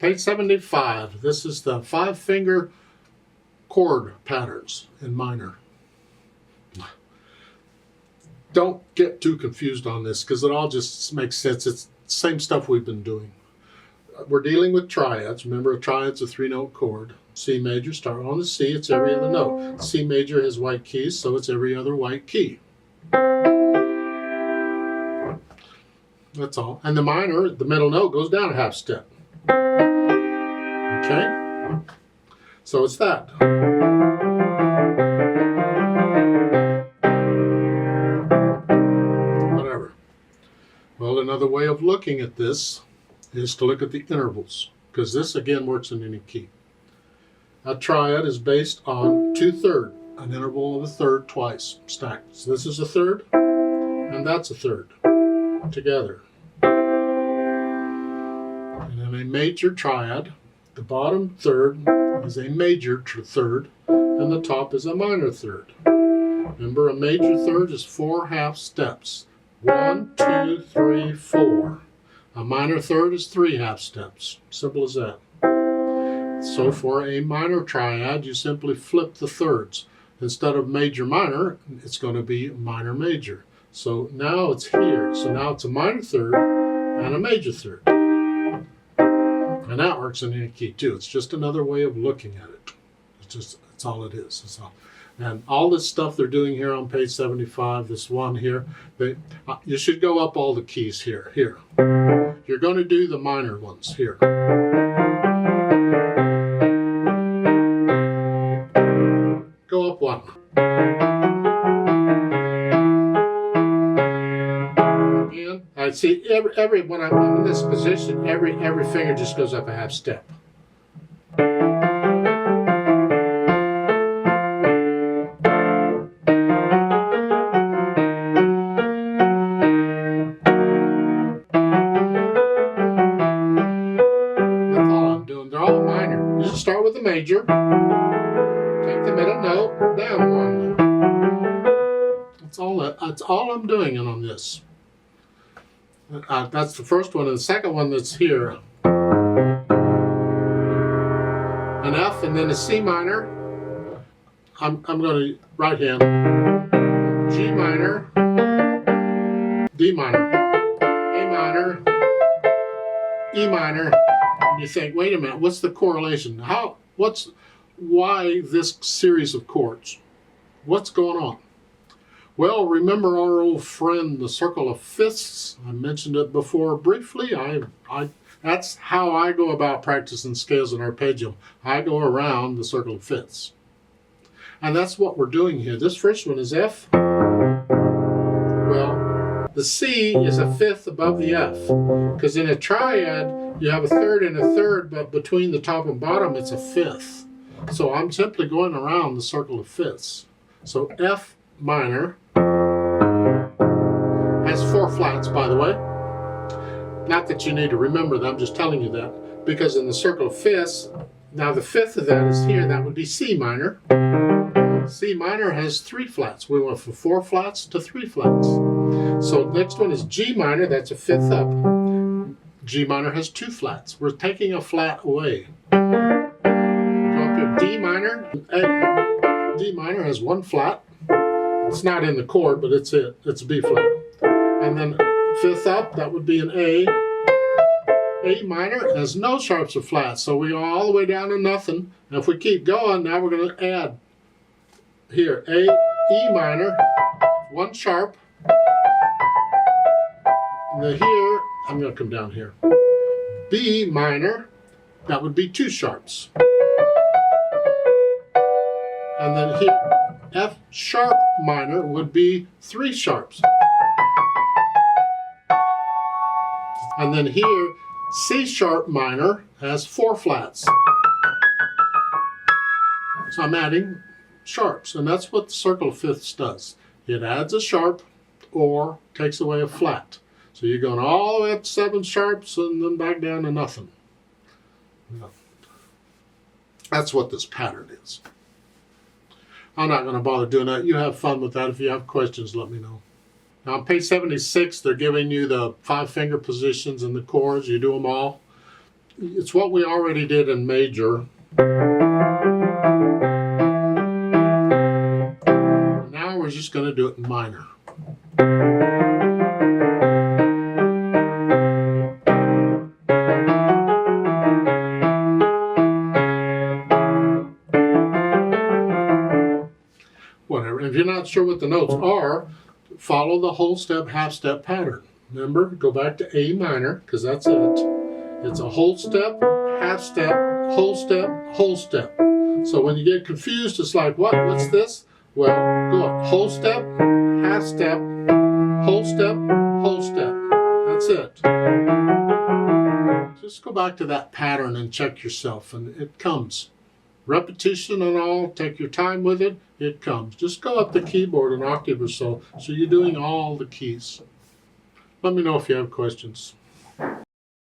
Page 75. This is the 5-finger chord patterns in minor. Don't get too confused on this because it all just makes sense. It's the same stuff we've been doing. We're dealing with triads. Remember, a triad's a 3-note chord. C major, start on the C, it's every other note. C major has white keys, so it's every other white key. That's all. And the minor, the middle note, goes down a half step. Okay? So it's that. Whatever. Well, another way of looking at this is to look at the intervals, because this again works in any key. A triad is based on 2/3, an interval of a third twice stacked. So this is a third, and that's a third together. And in a major triad, the bottom third is a major third, and the top is a minor third. Remember, a major third is 4 half steps. 1, 2, 3, 4. A minor third is 3 half steps. Simple as that. So for a minor triad, you simply flip the thirds. Instead of major minor, it's going to be minor major. So now it's here. So now it's a minor third and a major third. And that works in any key too. It's just another way of looking at it. That's all it is. That's all. And all this stuff they're doing here on page 75, this one here, you should go up all the keys here. Here. You're going to do the minor ones here. Go up one. Again, I see every when I'm in this position, every finger just goes up a half step. Start with the major, take the middle note, down one. That's all I'm doing on this. That's the first one, and the second one that's here. An F and then a C minor. I'm going to right hand. G minor, D minor, A minor, E minor. And you think, wait a minute, what's the correlation? Why this series of chords? What's going on? Well, remember our old friend, the circle of fifths? I mentioned it before briefly. That's how I go about practicing scales in arpeggio. I go around the circle of fifths. And that's what we're doing here. This first one is F. Well, the C is a fifth above the F, because in a triad, you have a third and a third, but between the top and bottom, it's a fifth. So I'm simply going around the circle of fifths. So F minor has 4 flats, by the way. Not that you need to remember that, I'm just telling you that. Because in the circle of fifths, now the fifth of that is here, that would be C minor. C minor has 3 flats. We went from 4 flats to 3 flats. So next one is G minor, that's a fifth up. G minor has 2 flats. We're taking a flat away. Go up here, D minor. D minor has 1 flat. It's not in the chord, but it's a B flat. And then fifth up, that would be an A. A minor has no sharps or flats, so we go all the way down to nothing. And if we keep going, now we're going to add here, A, E minor, 1 sharp. And then here, I'm going to come down here. B minor, that would be 2 sharps. And then here, F sharp minor would be 3 sharps. And then here, C sharp minor has 4 flats. So I'm adding sharps, and that's what the circle of fifths does. It adds a sharp or takes away a flat. So you're going all the way up to 7 sharps and then back down to nothing. That's what this pattern is. I'm not going to bother doing that. You have fun with that. If you have questions, let me know. Now on page 76, they're giving you the 5-finger positions and the chords. You do them all. It's what we already did in major. Now we're just going to do it in minor. Whatever. If you're not sure what the notes are, follow the whole step, half step pattern. Remember, go back to A minor, because that's it. It's a whole step, half step, whole step, whole step. So when you get confused, it's like, what? What's this? Well, go up. Whole step, half step, whole step, whole step. That's it. Just go back to that pattern and check yourself, and it comes. Repetition and all, take your time with it, it comes. Just go up the keyboard an octave or so, so you're doing all the keys. Let me know if you have questions.